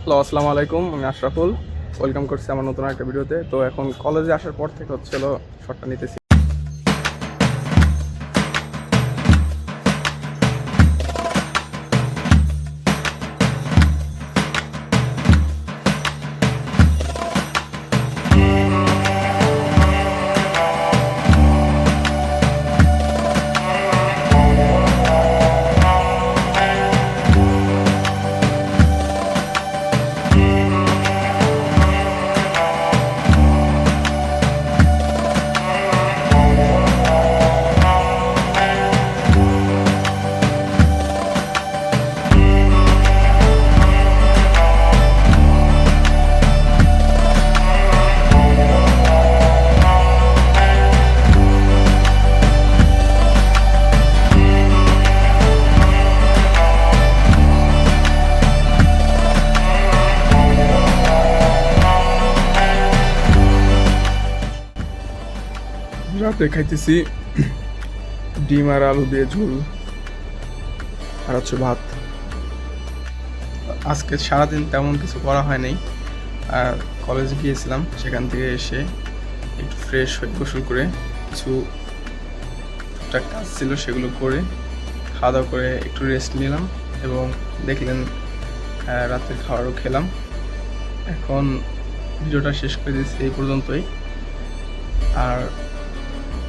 Hello, আসসালামু আলাইকুম। আমি আশরাফুল। ওয়েলকাম করছি আমার নতুন একটা ভিডিওতে। তো এখন কলেজে আসার পর থেকে হলো শটটা নিতেছি। রাতে খাইতেছি ডিম আর আলু দিয়ে ঝোল আর ভাত। আজকে সারাদিন তেমন কিছু করা হয় নাই। আর কলেজে গিয়েছিলাম, সেখান থেকে এসে একটু ফ্রেশ হয়ে গোসল করে কিছু টুকটাক কাজ ছিল সেগুলো করে খাওয়া দাওয়া করে একটু রেস্ট নিলাম এবং দেখলেন রাতের খাবারও খেলাম। এখন ভিডিওটা শেষ করে দিচ্ছি এই পর্যন্তই। আর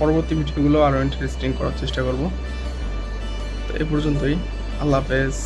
পরবর্তী ভিডিওগুলো আরও ইন্টারেস্টিং করার চেষ্টা করব। তো এই পর্যন্তই। আল্লাহ হাফেজ।